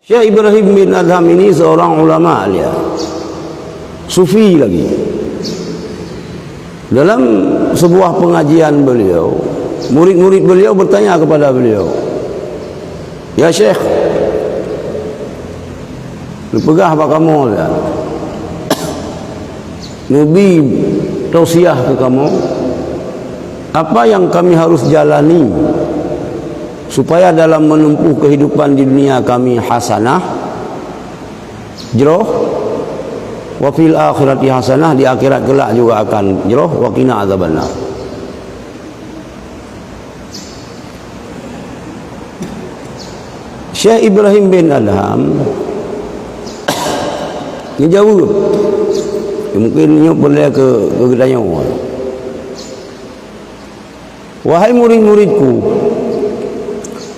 Syekh Ibrahim bin Adham ini seorang ulama dia, sufi lagi. Dalam sebuah pengajian beliau, murid-murid beliau bertanya kepada beliau, "Ya Syekh, lu pegah apa kamu ya? Nabi tausiah ke kamu, apa yang kami harus jalani supaya dalam menempuh kehidupan di dunia kami hasanah, jroh, wa fil akhirati hasanah, di akhirat kelak juga akan jroh, wa qina adzabannar." Syekh Ibrahim bin Adham ngejawab, mungkin nyo boleh ke tanya, "Wahai murid-muridku,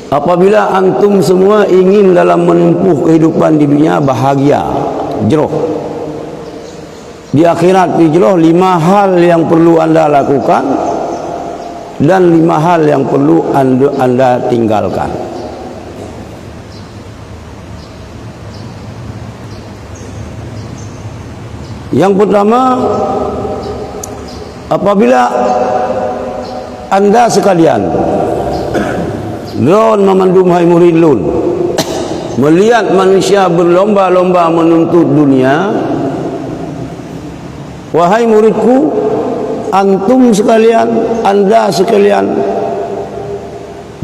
apabila antum semua ingin dalam menempuh kehidupan di dunia bahagia, jroh, di akhirat jroh, 5 hal yang perlu anda lakukan dan 5 hal yang perlu anda tinggalkan." Yang pertama, apabila anda sekalian, lon memandum hai murid lun, melihat manusia berlomba-lomba menuntut dunia, wahai muridku, antum sekalian, anda sekalian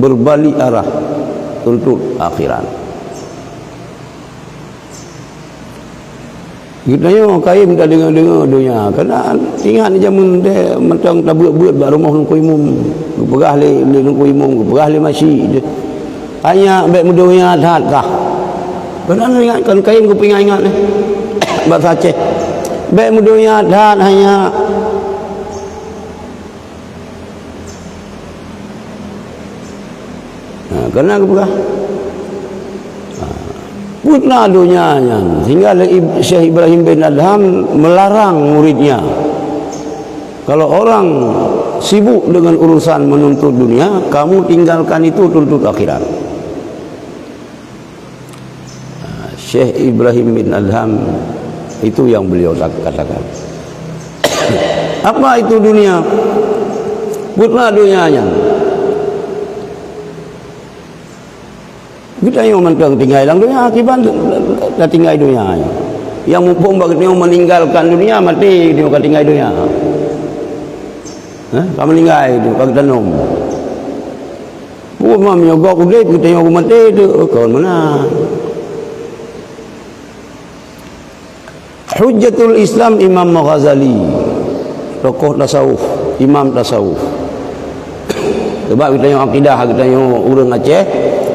berbalik arah tuntut akhirat. Kita yo kaim tak dengar-dengar dunia, kena ingat zaman dia mentang tabut-but bak rumah nungku imum, pegah le nungku imum, pegah le masjid. Hanya baik mudunya dah kah. Kena ingatkan kaim ku ingat ni. Bahasa Aceh. Baik mudunya dah hanya kena ku pegah. Putna dunianya, sehingga Syekh Ibrahim bin Adham melarang muridnya, kalau orang sibuk dengan urusan menuntut dunia, kamu tinggalkan itu, tuntut akhirat. Syekh Ibrahim bin Adham itu yang beliau katakan. Apa itu dunia? Putna dunianya. Kita yang mentang tinggal dalam dunia, akibat dah tinggal dunia. Yang mumpung bagi meninggalkan dunia, mati dia akan tinggal dunia. Kamu meninggal itu bagi tanam. Rumah menyogok kulit, kita yang mati itu kau mana? Hujjatul Islam Imam Ghazali, tokoh tasawuf, imam tasawuf. Sebab kita yang akidah, kita yang orang Aceh,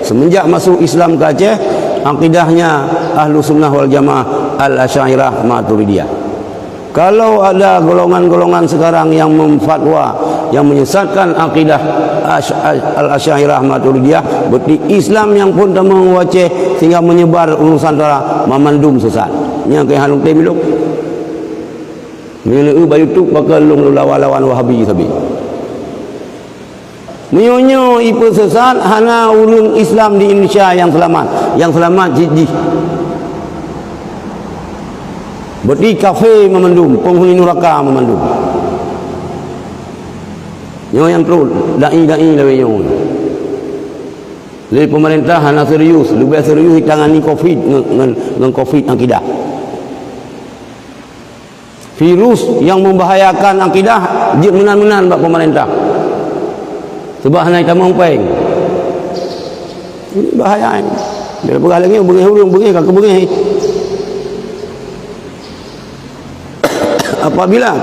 semenjak masuk Islam ke Aceh, akidahnya Ahlu Sunnah wal Jamaah Al-Asy'ariyah Maturidiyah. Kalau ada golongan-golongan sekarang yang memfatwa, yang menyesatkan akidah Al-Asy'ariyah Maturidiyah, berarti Islam yang pun temu Aceh sehingga menyebar Nusantara memandum sesat. Yang ke halung temiluk. Menelu bayutuk bakal lung lawan Wahabi sabi. Nyonyo ipu sesat hana urung Islam di Indonesia yang selamat jijih. Berarti kafe memandum, penghuni neraka memandum. Nyo yang perlu dai lebih nyo. Dari pemerintah hana serius, lebih serius tangani Covid dengan Covid akidah. Virus yang membahayakan akidah jid menan-menan bak pemerintah. Sebab hanya kita mempeng. Ini bahaya ini. Dia berah lagi bengih hurung, bengih kakak bengih. Apabila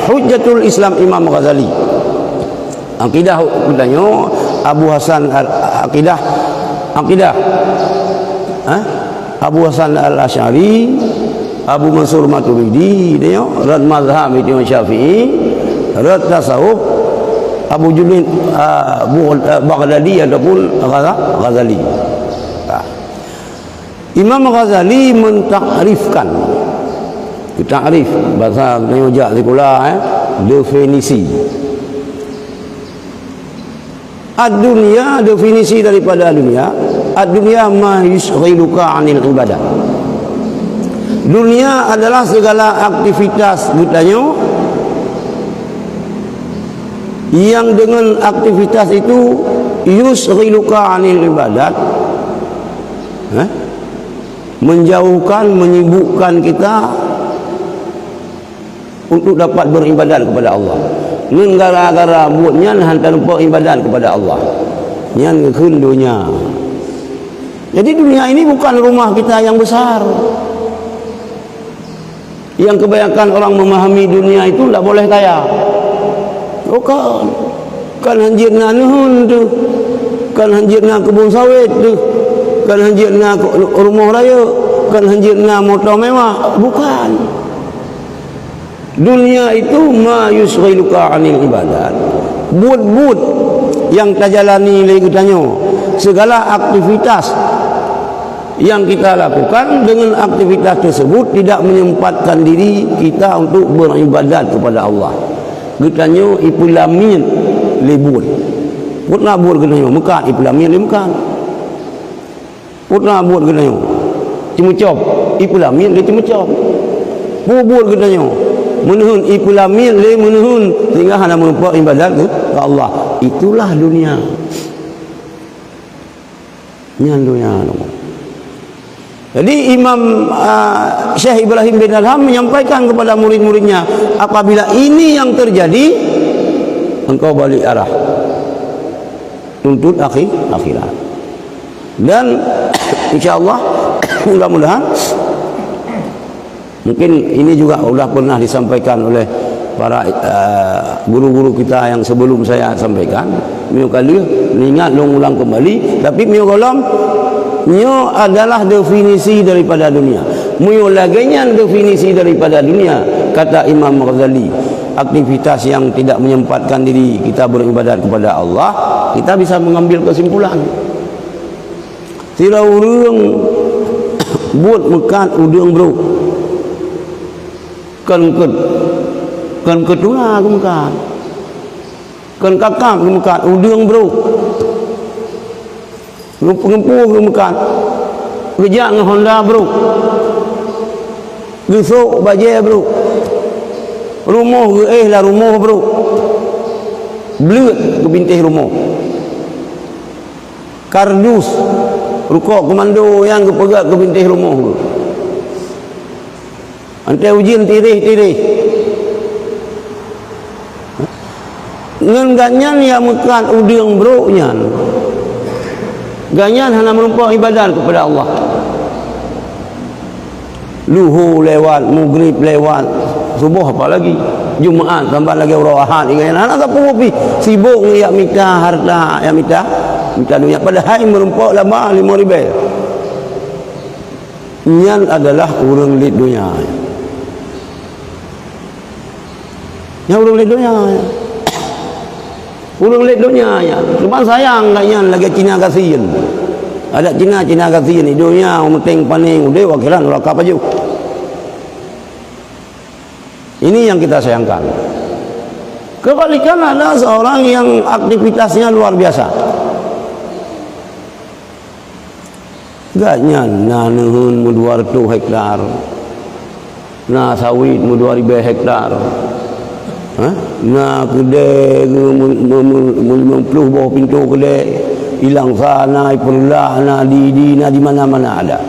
Hujjatul Islam Imam Ghazali, akidah katanya Abu Hasan akidah Abu Hasan Al-Asy'ari, Abu Mansur Maturidi, dia rad mazhab itu Syafi'i, rad tasawuf Abu Junaid Baghdadi ataupun Ghazali. Imam Ghazali mentakrifkan, takrif bahasa Nyojak sekolah, definisi. Ad-dunia, definisi daripada dunia, ad-dunya ma yushghiluka 'anil ibadah. Dunia adalah segala aktivitas katanya yang dengan aktivitas itu yushghiluka 'anil ibadat, menjauhkan, menyibukkan kita untuk dapat beribadat kepada Allah. Ngan gara-gara buatnya hantar lupa ibadat kepada Allah. Nyan keun dunia. Jadi dunia ini bukan rumah kita yang besar. Yang kebanyakan orang memahami dunia itu tidak boleh kaya. Oh kan hanjirna nuhun tu, kan hanjirna kebun sawit tu, kan hanjirna rumah raya, kan hanjirna motor mewah. Bukan. Dunia itu ma yushghiluka 'anil ibadat. Bud-bud yang kita jalani lagi tanya, segala aktivitas yang kita lakukan, dengan aktivitas tersebut tidak menyempatkan diri kita untuk beribadat kepada Allah. Getanya ipulamin libut. Putna buat getanya mekat ipulamin mekat. Putna buat getanya cimucop ipulamin le cimucop. Bubur getanya menuhun ipulamin le menuhun sehingga hana melupa ibadat ke Allah. Itulah dunia. Nyan dunia. Jadi Imam Syekh Ibrahim bin Adham menyampaikan kepada murid-muridnya, apabila ini yang terjadi, engkau balik arah tuntut akhirat. Dan insyaallah mudah-mudahan, mungkin ini juga sudah pernah disampaikan oleh para guru-guru kita yang sebelum saya sampaikan. Mio kali ingat ulang kembali, tapi mio kolam nyo adalah definisi daripada dunia. Mio laganya definisi daripada dunia, kata Imam Ghazali. Aktivitas yang tidak menyempatkan diri kita beribadat kepada Allah, kita bisa mengambil kesimpulan. Tira urang buat mekat udang bro. Kan ketuna aku mekat. Kan kakak aku mekat udang bro. Pengempu ke mekat, kerja dengan Honda bro, gesok bajet bro, rumah ke lah rumah bro, belut ke bintih rumah, kardus rukuk komando yang ke pegat ke bintih rumah bro. Antai ujian tirih ngan ganyan yang mekat udang bro nyan. Ganyan hanya merupakan ibadat kepada Allah. Luhur lewat, maghrib lewat, subuh apa lagi, Jumaat tambah lagi orang Ahad. Ganyan anak tak perlu sibuk ngiyak minta harta, yang minta dunia. Padahal merupakan lama 5 ribu. Nyan adalah orang lid dunia. Yang orang lid dunia. Urang lek dunia ya. Cuma sayang kayaknya lagi Cina kasihan. Ada Cina kasihan di dunia penting paning udah wakilan rakap aja. Ini yang kita sayangkan. Kebalikan ada seorang yang aktivitasnya luar biasa. Gaknya nanuhun 200 hektar. Nah sawit 2,000 hektar. Nah kedai 50 bawah pintu kedai hilang sana iperlah na di mana-mana ada.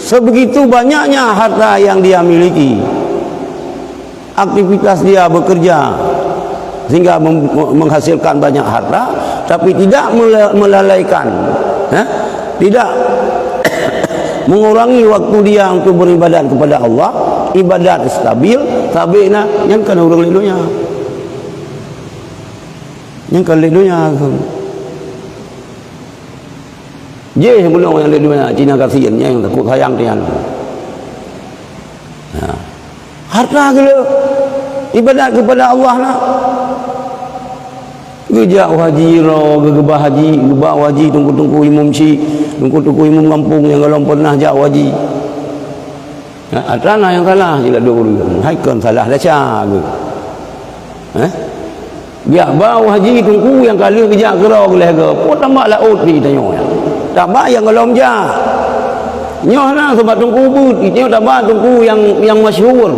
Sebegitu banyaknya harta yang dia miliki, aktivitas dia bekerja sehingga menghasilkan banyak harta, tapi tidak melalaikan, tidak mengurangi waktu dia untuk beribadat kepada Allah. Ibadat stabil, tapi yang kan orang lelunya, yang kan lelunya. Je sebelum yang lelunya Cina kasihan yang takut sayang dia. Harta gila ibadat kepada Allah nak. Gejak haji ro, gegebah haji, gebah haji tunggu-tunggu imam si, tunggu-tunggu imam kampung yang belum pernah jak haji. Atana yang salah jika dulu. Hai kan salah dah cak. Biar bau haji tungku yang kali kejak gerau geleh ke. Pun tambah laut ni tanya. Tak bayang kalau mjak. Nyoh lah sebab tungku but. Itu tambah tungku yang masyhur.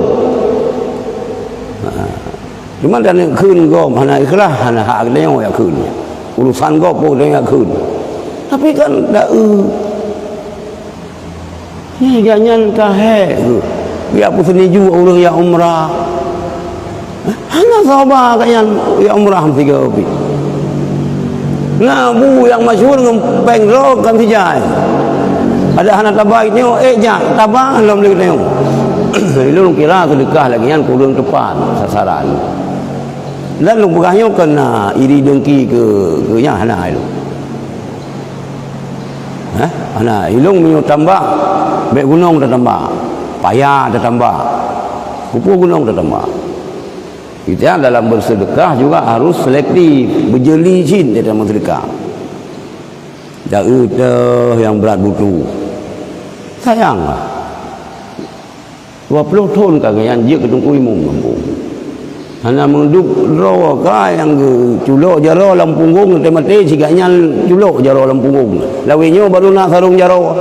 Cuma dan kun go hana ikhlas hana hak dia yang kun. Urusan go pun dia kun. Tapi kan dak ni ganyan kahe. Biar pun seniju orang yang umrah. Hana sahabat kan yang umrah mesti ke opi. Nah, bu yang masyhur ngempeng ro kan dijai. Ada anak tabai ni jak tabah lom lagi tengok. Lu kira sedekah lagi kan kurang tepat sasaran. Dan lu pegahnya kena iri dengki ke yang hana itu. Hana ilung minyak tambah, bek gunung dah tambah, payah dah tambah, kupu gunung dah tambah. Kita dalam bersedekah juga harus selektif, berjeli jin dalam bersedekah. Tak ada yang berat butuh. Sayanglah. 20 tahun kagak dia ketungku imum kampung. Hana mendup ro ka yang culok jaro dalam punggung mati siganya culok jaro dalam punggung. Lawinyo baru nak sarung jaro.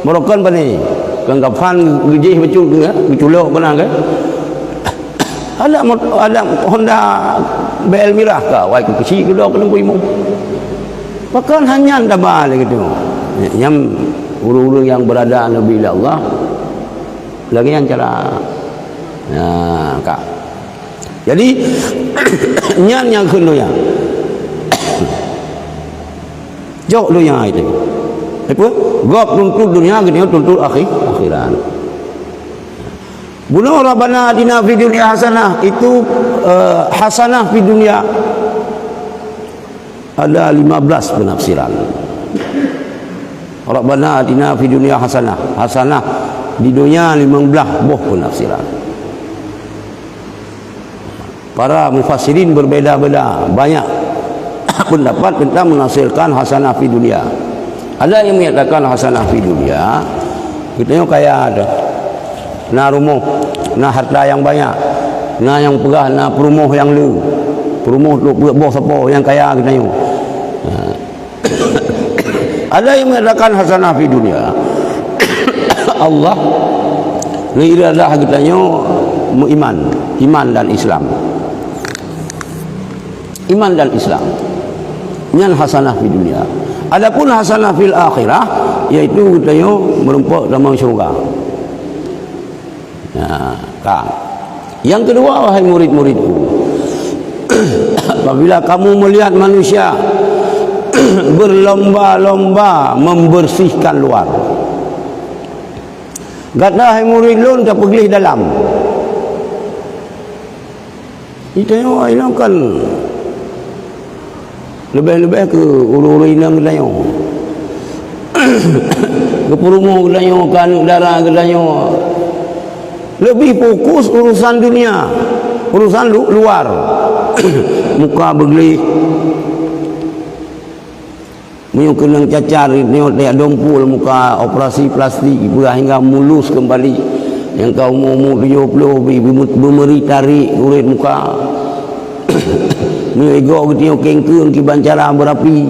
Merokan pani. Kang kapan gejih becu ke culok benar ke? Ada Honda BL Mirah ka wai ku kecil ke dak ketungku imum. Bahkan hanya dah balik gitu. Yang uru-uru yang berada Nabi Allah lagi yang cara kak. Jadi nyan yang kena ya. Jauh lu yang itu. Apa? Gop tuntut dunia gini tuntut akhirat. Bunuh Rabbana atina fid dunya hasanah itu hasanah fid dunya ada 15 penafsiran. Rabbana atina fid dunya hasanah. Hasanah di dunia 15 buah penafsiran. Para mufassirin berbeza-beza, banyak pendapat tentang menghasilkan hasanah fid dunya. Ada yang menyatakan hasanah fid dunya kita kaya ada. Nah rumah, nah harta yang banyak, nah yang pegah, nah perumuh yang lu, perumuh tu bos apa yang kaya kita tengok. Ada yang mengatakan hasanah fi dunia. Allah ni iradah kita tengok iman dan Islam. Iman dan Islam. Yang hasanah fi dunia. Adapun hasanah fil akhirah iaitu kita tengok merempak dalam syurga. Kan. Yang kedua, wahai murid-muridku, apabila kamu melihat manusia berlomba-lomba membersihkan luar, kata hai murid lun tak pergi dalam. Kita yang kan lebih-lebih ke uru-uru inang kita yang ke perumuh kita yang kan darah kita yang lebih fokus urusan dunia, urusan luar. Muka bergelih, menyuk kenang cacar, tengok dia dompul muka operasi plastik hingga mulus kembali. Yang kau umur 70 bermeri tarik urat muka. Ni ego tengok kengkeng ki bancara berapi.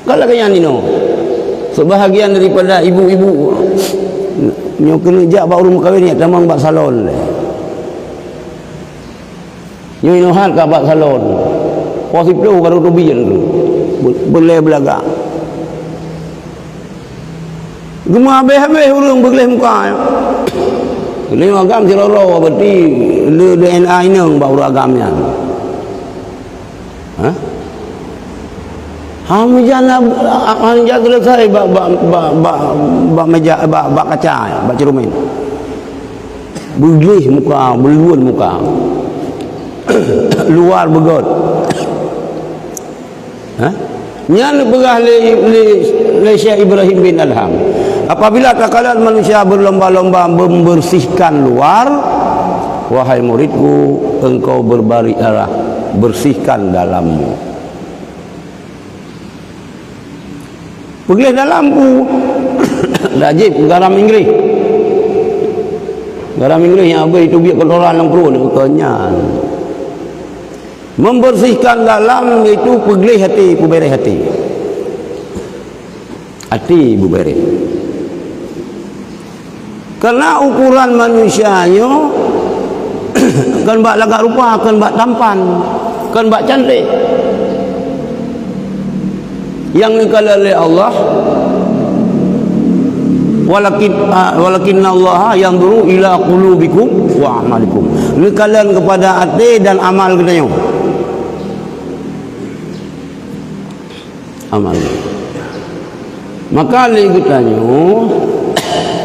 Kalau kayak ni no. Sebahagian daripada ibu-ibu nyo kena jak bak rumah kahwin ni tamang bak salon. Nyo inohat ka bak salon. Posip tu baru tubian tu. Boleh belaga. Gemah habis-habis urang bergelih muka. Ni agam siloro berarti le DNA inang bak urang agamnya. Hamjana anja selesai bak meja bak kaca bak cermin. Bergelih muka, berluan muka. Luar begot. Nyan pegah le Syekh Ibrahim bin Adham. Apabila takalan manusia berlomba-lomba membersihkan luar, wahai muridku, engkau berbalik arah, bersihkan dalammu. Pergi dalam pu. Dajib garam Inggeris. Garam Inggeris yang habis itu biar kotoran dalam perut ni kenyan. Membersihkan dalam itu pegelih hati, puberes hati. Hati puberes. Karena ukuran manusianya kan bak lagak rupa, kan bak tampan, kan bak cantik. Yang dikala oleh Allah, walakin Allah yang dulu ila qulubikum wa amalikum. Dikala kepada hati dan amal kita. Amal. Maka likutanya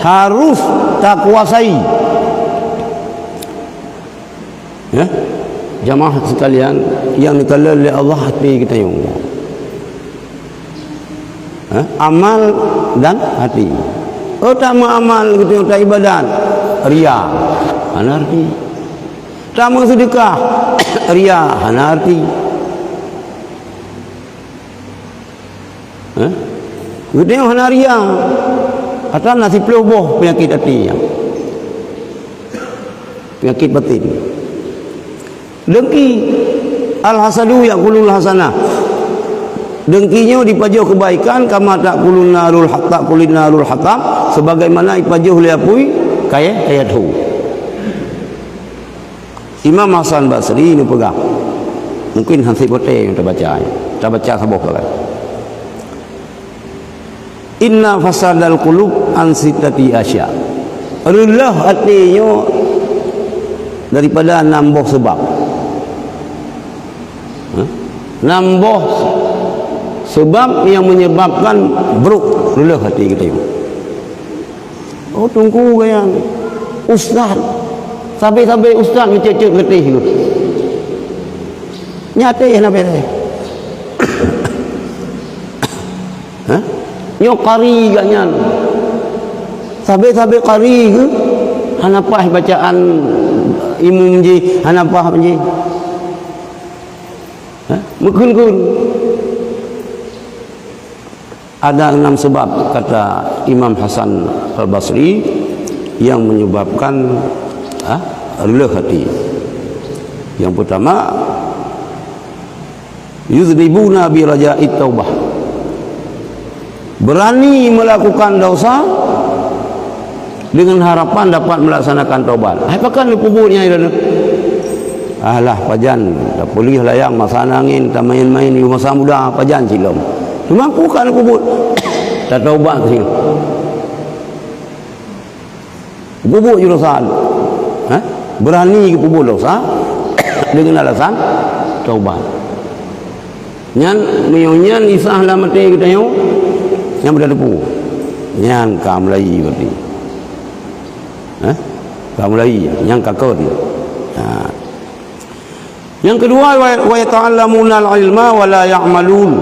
harus tak kuasai, ya, jamaah sekalian yang dikala oleh Allah hati kita yang amal dan hati. Utama amal gitu, tak ibadat ria anarki, utama sedekah ria anarki. Gitu yang ria atau nasi pelubuh penyakit hati, penyakit batin. Dengki al-hasadu yaqulul hasanah. Dengkinya dipajuh kebaikan, kama taqulun narul haq taqulin narul haqam, sebagaimana ipajuh liapui kaya tu. Imam Hasan Basri ni pegang. Mungkin Hansi Bote yang terbaca sabuk kan. Inna fasadal qulub an sittati asya. Rullah hatinya daripada 6 buah sebab. Nambah sebab yang menyebabkan buruk rullah hati kita. Oh tunggu gaya ustaz, sampai ustaz ngececek getih tu. Nyata ya nabe. Nyo qari gaknya. Sampai qari ke hanapah bacaan imam ji, hanapah ji. Mukun-kun. Ada 6 sebab kata Imam Hasan Al-Basri yang menyebabkan relah hati. Yang pertama, yuznibuna bi raja'it taubah. Berani melakukan dosa dengan harapan dapat melaksanakan taubat. Apakah kuburnya itu? Alah pajan, tak boleh layang masa angin, tak main-main di masa muda pajan silom. Mampu kan kubur. Tak taubat sini. Kubur jurusan. Berani ke kubur dosa dengan alasan taubat. Nyan menyonyan isah lah mati kita yang berdepu. Nyan kamlai berarti. Kamlai yang kakor dia. Yang kedua, wa yata'allamuna al-ilma wa la ya'malun.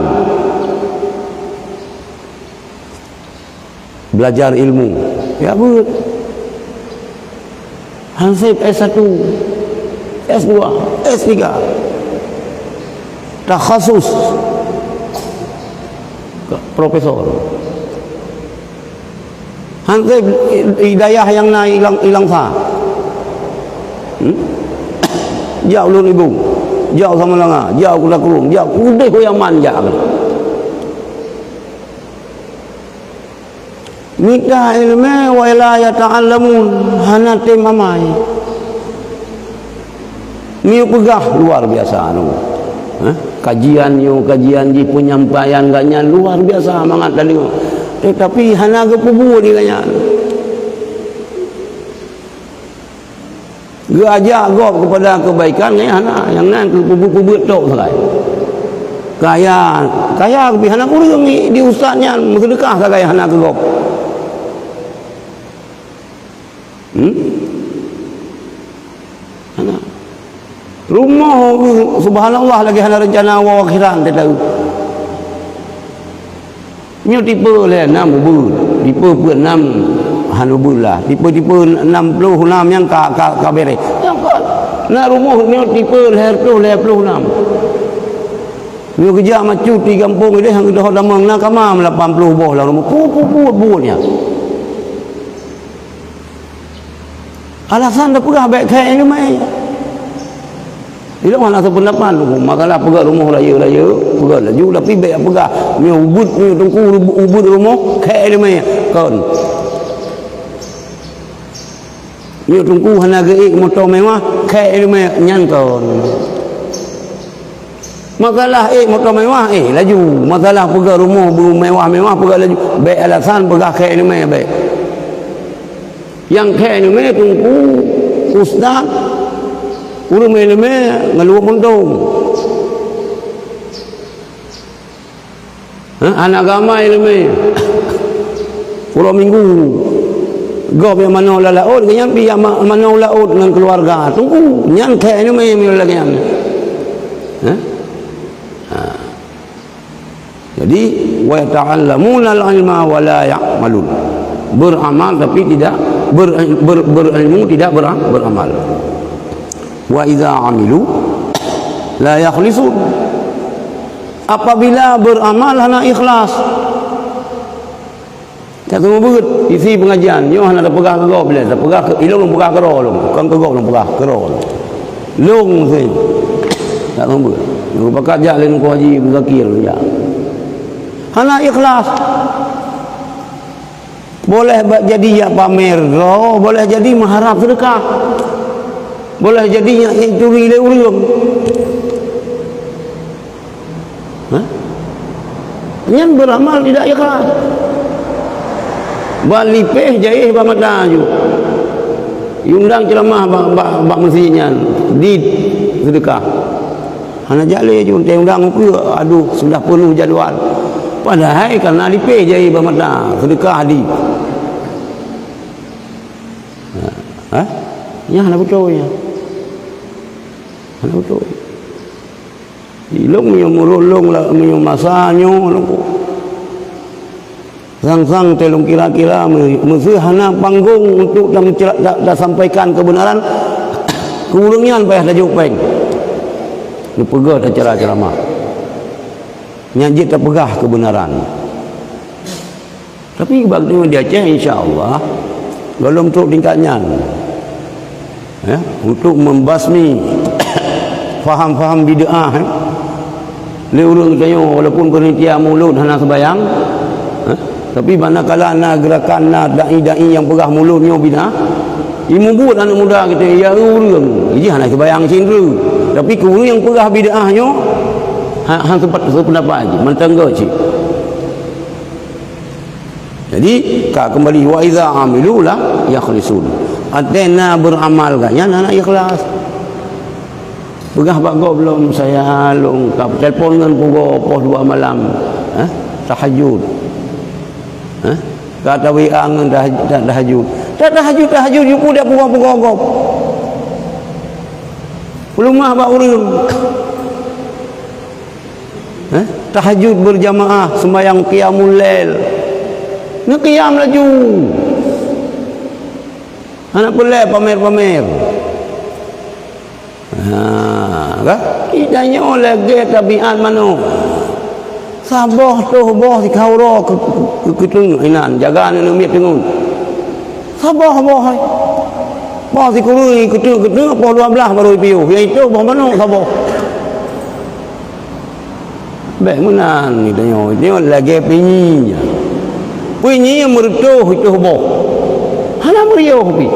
Belajar ilmu. Ya betul. Hansip S1, S2, S3. Takhasus. Profesor. Hansip hidayah yang naik hilang sah. Jauh ulun ibu, jauh sama langa, jauh kula kurung, jauh udah ko yang manja kan. Minta ilmu wa la yata'allamun, hana tim amai. Miu pegah luar biasa anu. Kajian ji penyampaian gaknya luar biasa mangat tadi. Tetapi hana ke pubu ni gaknya. Gajak gop kepada kebaikan ni hana yang nan kubur tok sakai. Kaya tapi hana kurang ni di ustaznya sedekah sakai hana ke gop. Hana. Rumah subhanallah lagi hana rencana wa akhiran tak tahu. Nyo tipe le 6 ubur, tipe pun 6 hanubulah, tipe 66 yang ka bere. Yang nak rumah ni tipe leher 26. Ni kerja macu di kampung ini hang dah damang nak kamam 80 boh lah rumah. Pu nya. alasan dah pegah baik kaya ni mai. Dia mana sependapat tu, makalah pegah rumah raya pegah laju tapi baik pegah mi ubud mi tungku ubud rumah kaya ni mai kon. Mi tungku hana geik motor mewah kaya ni mai nyan kon. Makalah motor mewah laju, masalah pegah rumah mewah pegah laju baik alasan pegah kaya ni mai baik. Yang kaya ni mai tungku ustaz urang meleme ngeluar pondong. Anak agama eleme pulau minggu gop yang mana la laut dengan pi yang mana laut dengan keluarga tunggu nyang kaya ni mai lagi yang jadi wa ta'allamuna al-ilma wa la ya'malun, beramal tapi tidak berilmu tidak beramal. Wa idza amilu la yakhlisun, apabila beramal hana ikhlas. Tak semua beut isi pengajian yo hana ada pegah kero bila tak pegah ilung pegah kero long kan kero long pegah kero long sih tak semua beut yo pakat jak lain ku haji zakir ya hana ikhlas. Boleh jadi ya pamer roh, boleh jadi mengharap sedekah, boleh jadi yang curi le urang. Nyan beramal tidak ikhlas. Balipeh jaih ba mata ju. Yundang ceramah bak masjidnya di sedekah. Hana jale ju teh undang ku aduh sudah penuh jadual. Padahal karena lipeh jaih ba mata sedekah di. Ya hana betul ya. Hana betul. Ilung menyumurulung lah menyumasanyo lungku. Sang-sang telung kira-kira mesti hana panggung untuk dah sampaikan kebenaran. Kurangnya payah dah jupeng. Ni pegah dah ceramah. Nyajit tak pegah kebenaran. Tapi bagi dia Aceh insya-Allah belum untuk tingkatnya. Ya, untuk membasmi faham-faham bid'ah le urang tanya walaupun penitia mulut hana sembayang tapi manakala ana gerakan na dai-dai yang pegah mulutnya bid'ah imu buat anak muda kita ya urangiji hana sembayang cindera tapi kurang yang pegah bid'ahnya hang sempat sependapat aja mentangga cik. Jadi kak kembali wa iza amilu la yakhlisun. Atena beramal ganya anak ikhlas. Pegah bago belum saya lengkap telefon dengan pukul pos 2 malam. Tahajud. Kata WA dengan tahajud. Tak tahajud you dah pukul gop. Pelumah bak urang. Tahajud berjamaah sembahyang qiyamul lail. Nak qiyam laju. Anak boleh pamer-pamer. Kan? Idanya lagi tabiat mana? Sabah tu boh di kauro ke inan jaga ni miet tengun. Sabah boh. Boh di kurui ketu boh 12 baru piu. Yang itu boh mana sabah? Baik menan ni tanya. Dia lagi pinyi. Pinyi yang merutuh itu boh. Hana meriah pi.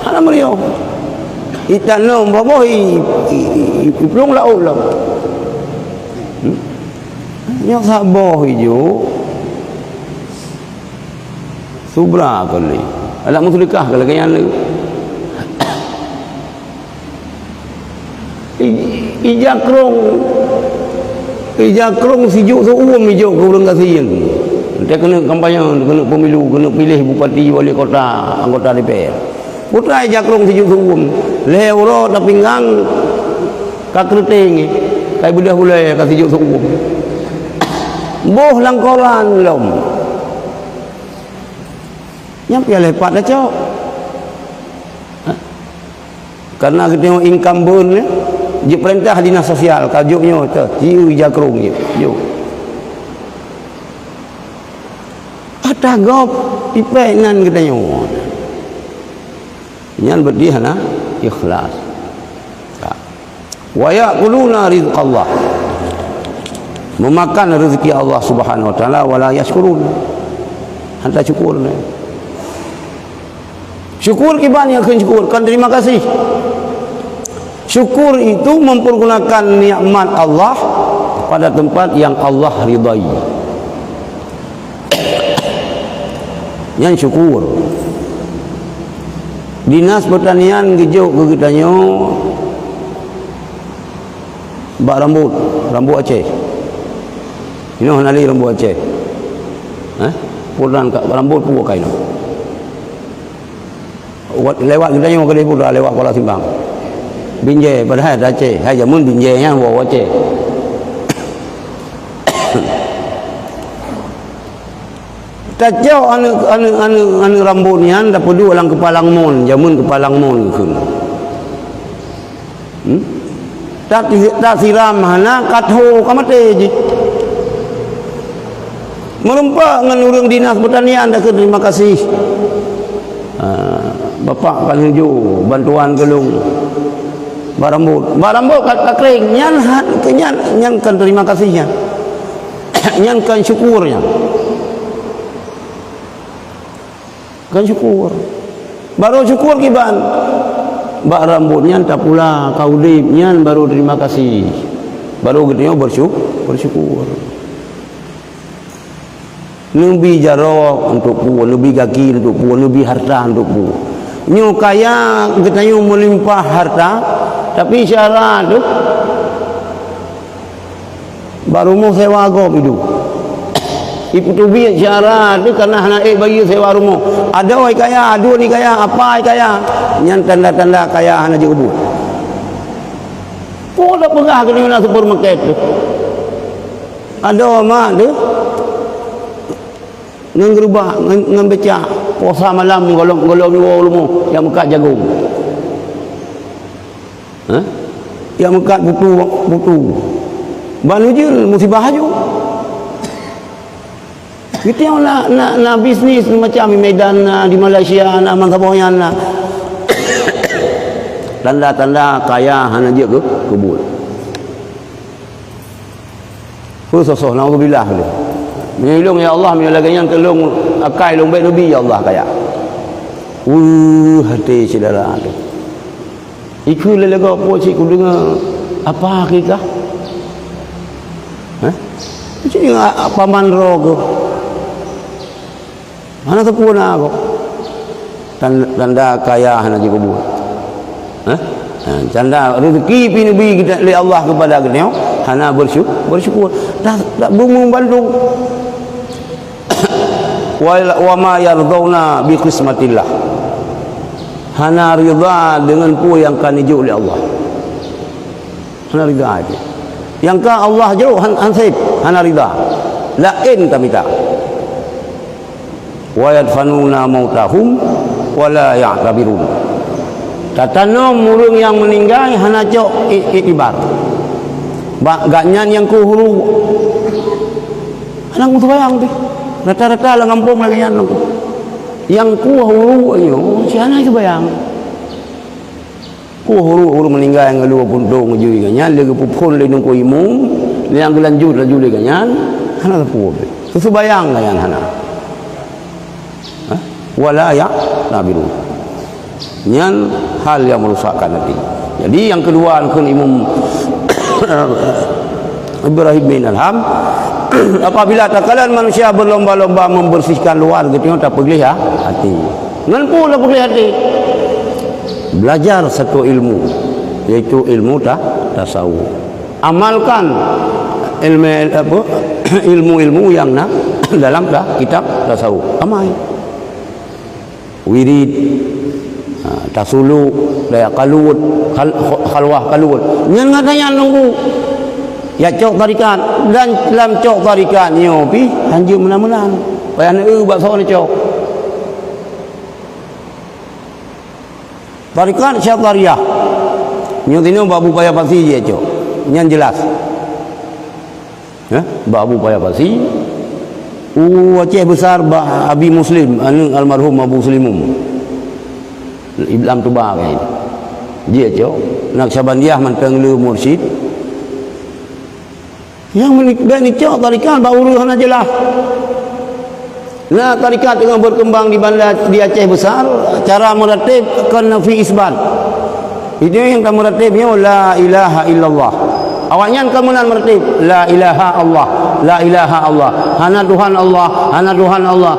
Hana meriah. Itan nom boh plong laut lah. Yang sabah hijau subra kali. Alat muslikah kalau kayan lu. Ijakrong sijuk seumum hijau ke urang kasihan. Dia kena kampanye, kena pemilu, kena pilih bupati, wali kota, anggota DPR. Putra ijakrong sijuk seumum. Lehoro tapi ngang kakreting kai bedah hulai ka sijuk seumum. Boh langkoran lom. Yang dia lepat dah cok. Karena kita tengok income bun ni, dia perintah dinas sosial kajuknya tu, tiu jakrung je. Yo. Ada gop ipek nan kita tengok. Nyan berdi hana ikhlas. Wa yaquluna rizqallah, memakan rezeki Allah Subhanahu wa taala, wala yashkurun, hanta syukur. Syukur kiban yang syukur kan terima kasih. Syukur itu mempergunakan nikmat Allah pada tempat yang Allah ridai. Yang syukur. Dinas Pertanian gejuk ke kitanya bak rambut Aceh. Ini hanali rambut Aceh. Puran kat rambut pun kain. Lewat kitanya ke depo dah lewat Kuala Simpang. Binjai padahal Aceh, hai jamun binjai nya bawa Aceh. Kacau anu rambut ni anda perlu orang kepalang mon, jamun kepalang mon ke. Tak siram hana katho kamate je. Merempak dengan urang dinas pertanian dah terima kasih. Bapak kan hujung bantuan gelung barambut kat kering nyan kan terima kasihnya. Nyan kan syukurnya. Kan syukur. Baru syukur kiban. Bak rambutnya tak pula kaudipnya baru terima kasih. Baru getnya bersyukur. Nubi jarok untuk pu, nubi kaki untuk pu, nubi harta untuk pu. Nyu kaya getnya melimpah harta, tapi syarat tu baru mau sewa gop itu. Ibu tu biar syarat tu karena anak bagi sewa rumah. Ada orang kaya, ada ni kaya, apa kaya. Yang tanda-tanda kaya anak je kebut. Kau dah pegah ke mana supermarket tu. Ada orang mak tu ngerubah, ngembaca puasa malam golong dua rumah yang mekat jagung. Yang mekat butu. Balu je musibah je. Kita yang nak bisnis macam di Medan, di Malaysia, nak mangkabauan nak tanda-tanda kaya hana je ke kebul. Khusus naudzubillah dia. Menyelung ya Allah, menyelaganya kelung akai long baik nabi ya Allah kaya. Hati saudara tu. Iku lelaga apa cik ku dengar apa hakikah? Cik dengar paman ro ke? Mana sempurna kok? Tanda kaya hana je kubur. Tanda rezeki pinubi kita oleh Allah kepada kita hana bersyukur. Tak bumung bantu. Wa ma yarduna bi qismatillah. Hana ridha dengan pu yang kan dijuk oleh Allah. Hana ridha aja. Yang ka Allah jauh hansib hana ridha. Lain kami tak. Wa yadfanuna mautahum wala ya'tabirun. Tatanum murung yang meninggal hana cok iktibar. Ganyan yang kuhuru. Anak tu bayang tu. Rata-rata lah ngampung lagi yang tu. Yang kuhuru ayo, siapa itu bayang? Kuhuru meninggal yang lu puntung jui ganyan, lagi pupun le nungku imum, yang gelanjut laju le ganyan, hana tu. Tu bayang ganyan hana. Wala ya nabiru. Nyan hal yang merusakkan hati. Jadi yang kedua kan Imam Ibrahim bin Adham, apabila takalan manusia berlomba-lomba membersihkan luar gitu tak pergi hati. Ngan pula pergi hati. Belajar satu ilmu, yaitu ilmu tasawuf. Amalkan ilmu yang dalam kitab tasawuf. Amal. Wirid, tasulu, daya kalut, khalwah kalut. Yang katanya nunggu. Ya cok tarikan dan dalam cok tarikan nyopi hanjur menang-menang. Bayang bakso ni cok. Tarikan Syathariyah. Nyotino babu paya pasi je cok. Nyan jelas. Babu paya pasi. Aceh besar Abi Muslim anu almarhum Abu Muslimum. Iblam tu ba kai dia cok Naqsyabandiyah man penglu mursyid yang menikah ni cok tarikat ba urusan ajalah. Nah, tarikat tengah berkembang di bandar di Aceh besar, cara meratib kan fi isbat. Itu yang kamu ratibnya la ilaha illallah. Awaknya kamu nak meratib la ilaha Allah, la ilaha Allah. Hana Tuhan Allah, hana Tuhan Allah.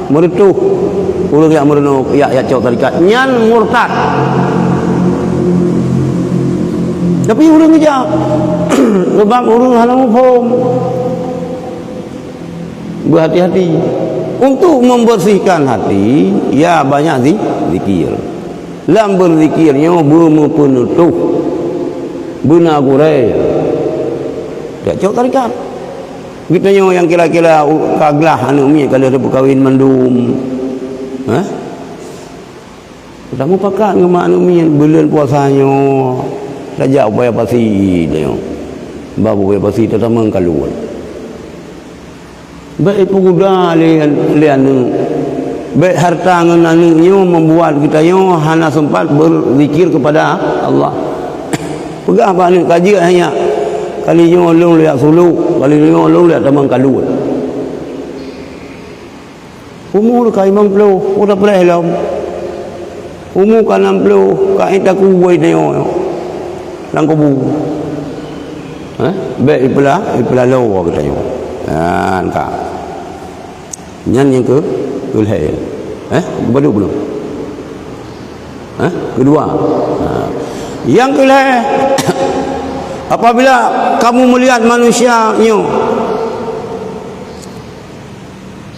Meretuh urang yang merenung ya cok tarikat nyan murtad. Tapi urang aja sebab urang hana mufhum. Berhati-hati untuk membersihkan hati, ya banyak zikir. Lam berzikirnya bermepenutuh bena gurai. Tak cok tarikat. Kita yang kira-kira kaglah anu mi kalau ada berkahwin mendum. Ha? Kita mau pakat ngema anu mi bulan puasanya. Saja upaya pasti dia. Babu upaya pasti tetap mengkaluan. Baik pemuda lian baik harta ngenannya membuat kita yo hana sempat berzikir kepada Allah. Pegah apa ni kaji hanya kali yo long liat sulu, kali yo long liat tamang kalu. Umur ka 50, udah pelai lam. Umur ka 60, ka ita ku buai dia. Lang kubu. Ha? Baik ipela lo kita yo. Kan kak nyan yang kelihil baru belum kedua yang kelihil apabila kamu melihat manusia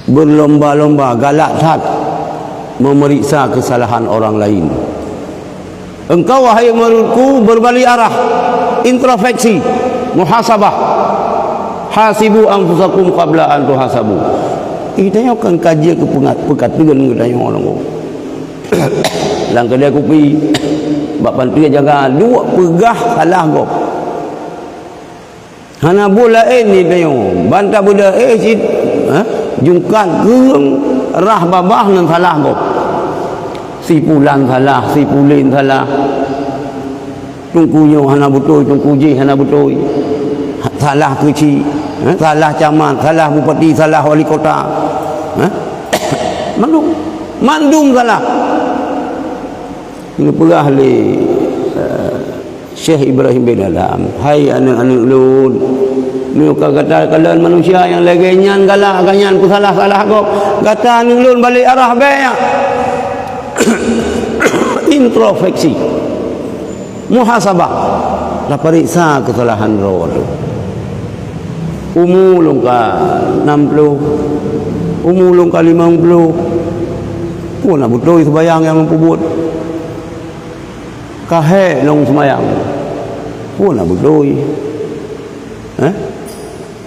berlomba-lomba galak hat memeriksa kesalahan orang lain, engkau wahai menurutku berbalik arah, introspeksi, muhasabah. Hasibu anfusakum qabla an tuhasabu. Kita yang akan kaji ke pekatuan kita yang orang tu. Lang kedai kopi bab pantai jaga dua pegah salah kau. Hana bola ni dia bantah budak si jungkat geung rah babah nan salah kau. Si pulan salah, si pulin salah. Tungkunya hana betul, tungku je hana betul. Salah kecil, salah camat, salah bupati, salah wali kota, mandum salah. Ini pula ahli Syekh Ibrahim bin Adam. Hai anak-anak lun, ni kata kalian manusia yang lagi nyan galak ganyan ku salah kau. Kata anak lun balik arah baik. Introspeksi, muhasabah, lah periksa kesalahan roh tu. Umur longka 60, umur longka 50, pun nak betul sembahyang yang mampu buat. Kahek long sembahyang, pun nak betul.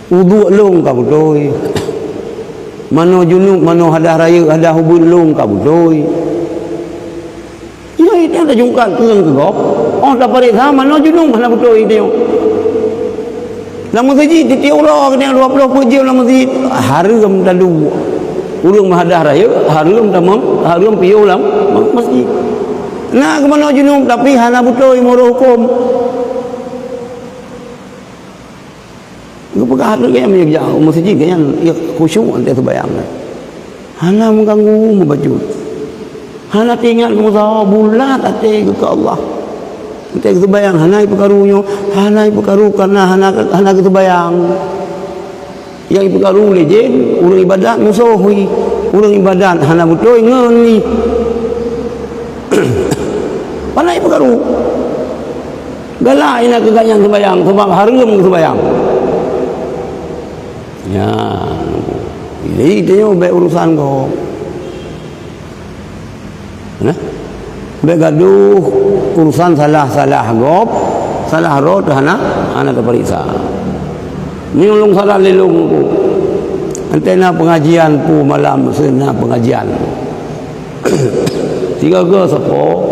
Uduk long ka betul. Mano junub, mano hadah raya, hadah hubun long ka betul. Ya itu ada jungkat keung ke gop. Oh tak periksa mano junub mana betul itu. Dalam masjid tiap orang kena 20 jam dalam masjid haram dalu urang mahadah raya haram tamam haram piau dalam masjid. Nak ke mana junub tapi hana betul imur hukum. Ku pegah tu yang menjaga masjid kan khusyuk ante sembahyang. Hana mengganggu membaca. Hana tinggal musawah bulat ate ke Allah. Kita kebayang hanai perkarunyo, hanai perkaru karena hana kebayang. Yang perkaru lejen, urang ibadat musuhi, urang ibadat hana betul ngeni. Panai perkaru. Galak ina keganyan sembayang sebab haram sembayang. Ya. Jadi dia baik urusan kau. Nah. Begaduh urusan salah gop, salah roh hana terperiksa. Ni ulung salah lelung ku. Antena pengajian pu malam sena pengajian. Tiga ke sepo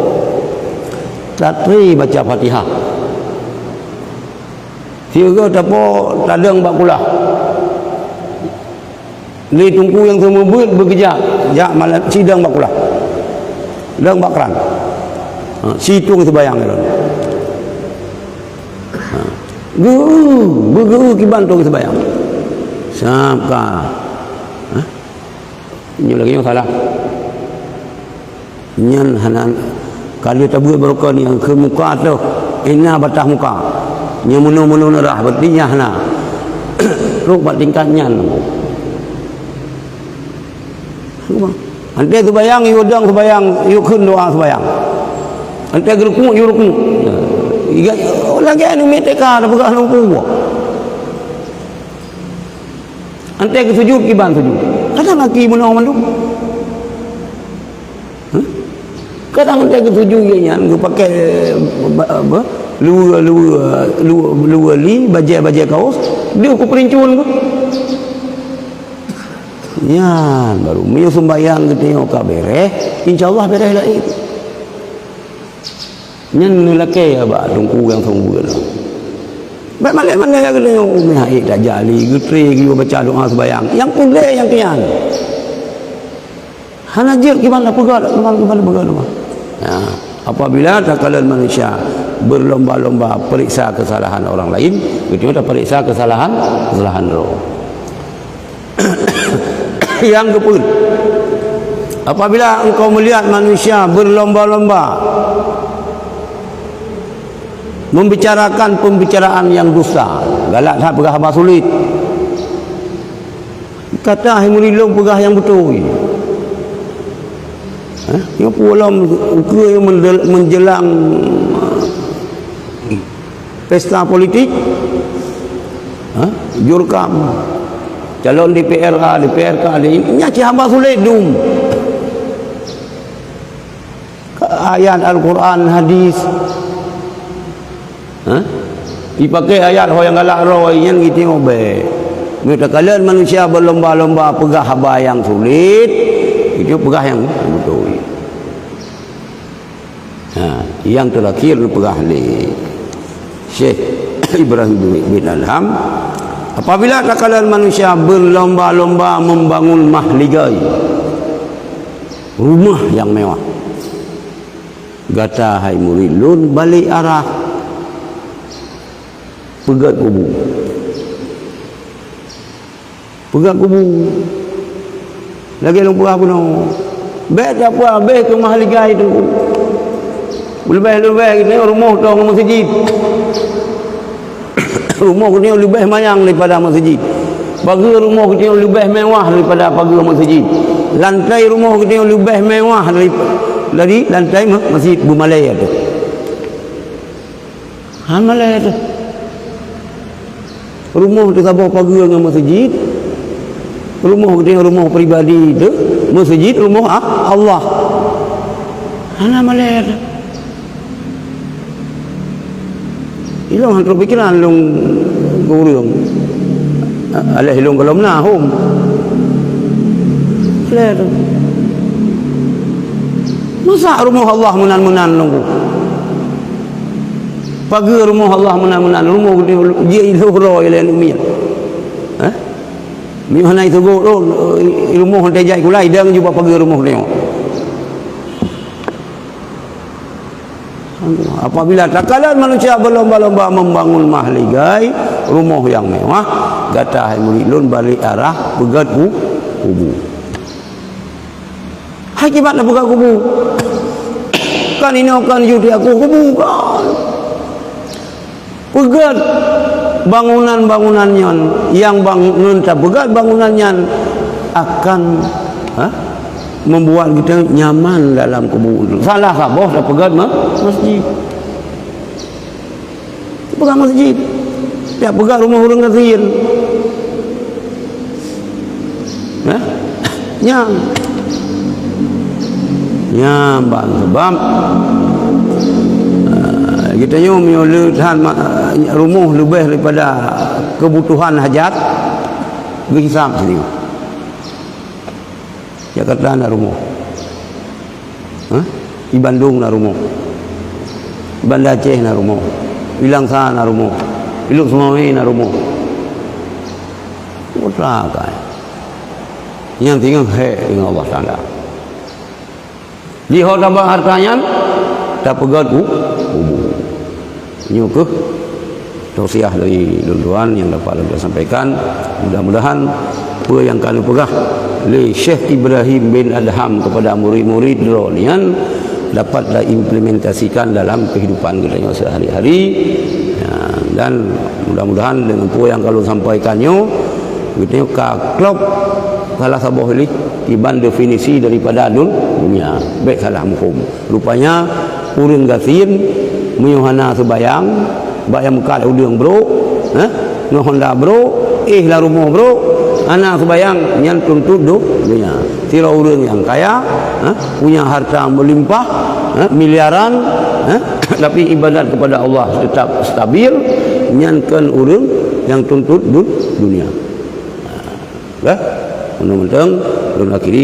tatri baca Fatihah. Tiga ke tapo tadang bakulah. Ni tungku yang semua bekerja, jak malam sidang bakulah. dan bakran. Situ sembahyang itu. Guru kiban tu sembahyang. Sampai ini lagi yang salah. Nyan hanan kali tabur barokah ni ke muka tu ina batah muka. Nya munu-munu nerah bertinya hana. Ruk bat tingkat nyan. Ante sembahyang yu dang sembahyang yu khun doa sembahyang. Ante gerukuk yu rukuk. Iga lagi anu meteka dah pegah lupu. Ante ke sujud kiban sujud. Kadang laki menang mandu. Kadang ante ke sujud ye nyan pakai apa? Luar li bajai kaos dia ku perincun ku. Ya, baru punya sembahyang kita tengok kat bereh, insya-Allah bereh lah itu. Nyen lelaki apa tunggu yang tunggu tu. Baik mana yang kena umi haid dah jali, getri kita baca doa sembahyang. Yang kulai yang kian. Hanajir gimana pegat, gimana pegat rumah. Ya, apabila takalan manusia berlomba-lomba periksa kesalahan orang lain, kita periksa kesalahan roh. Yang kepul, apabila engkau melihat manusia berlomba-lomba membicarakan pembicaraan yang dusta, galak tak pegah apa sulit, kata himulilung pegah yang betul. Yang pulang ke menjelang pesta politik, jurkam calon DPRK ini nyaci hamba sulit dum ayat Al-Quran hadis dipakai ayat yang galak roh yang gitu obe. Mereka kalian manusia berlomba-lomba pegah haba yang sulit, itu pegah yang betul. Yang terakhir pegah li Syekh Ibrahim bin Alham. Apabila takalan manusia berlomba-lomba membangun mahligai, rumah yang mewah, gata hai muridun balik arah pegat kubu, lagi lupa apa no, bet apa bet ke mahligai tu, lebih ni rumah tu masjid. Rumah kita lebih mayang daripada masjid. Pagar rumah kita lebih mewah daripada pagar masjid. Lantai rumah kita lebih mewah dari lantai masjid Bumalaya tu. Malaya tu. Rumah tu sabar pagar dengan masjid. Rumah kita rumah peribadi tu, masjid rumah Allah. Malaya tu. Ilong hantar pikiran long gurung alih ilong kalau menahum leer masa rumah Allah menan-menan nunggu pagi rumah Allah menan-menan rumah dia iluhro ilain umiyah mi mana itu go rumah hantar jai kulai dan juga pagi rumah dia. Apabila takalan manusia berlomba-lomba membangun mahligai rumah yang mewah, gata hai muridun balik arah pegat kubu. Akibatnya pegat kubu. Kan ini akan judi aku kubu kan. Pegat bangunan-bangunannya yang bangun tak pegat bangunannya akan membuat kita nyaman dalam kubu itu. Salah saboh dah pegat masjid. Pegat masjid. Dia pegat rumah orang kafir. Nyambang sebab kita nyum rumah lebih daripada kebutuhan hajat berhisap sini. Jakarta nak rumah, di Bandung nak rumah, Banda Aceh nak rumah, Langsa nak rumah, Iluk Sumawi nak rumah. Mutlak kan? Yang tinggal dengan Allah Taala. Jihad tambah hartanya tak pegat kubur. Ini ke tausiah dari tuan-tuan yang dapat kita sampaikan. Mudah-mudahan apa yang kami pegah oleh Syekh Ibrahim bin Adham kepada murid-murid dronian dapatlah implementasikan dalam kehidupan kita sehari-hari. Dan mudah-mudahan dengan apa yang kalau sampaikannya kita kaklop salah sebuah ini tiban definisi daripada dunia baik salah mukum. Rupanya urang gasin menyuhana sebayang bayang mekal udang bro, no Honda bro, lah rumah bro, anak sebayang nyan tuntut dunia. Tira urang yang kaya, punya harta melimpah, miliaran, tapi ibadat kepada Allah tetap stabil, nyankan urang yang tuntut dunia. Mudah-mudahan.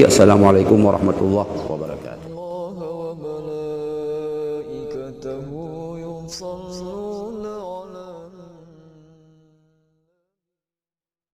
Assalamualaikum warahmatullahi wabarakatuh.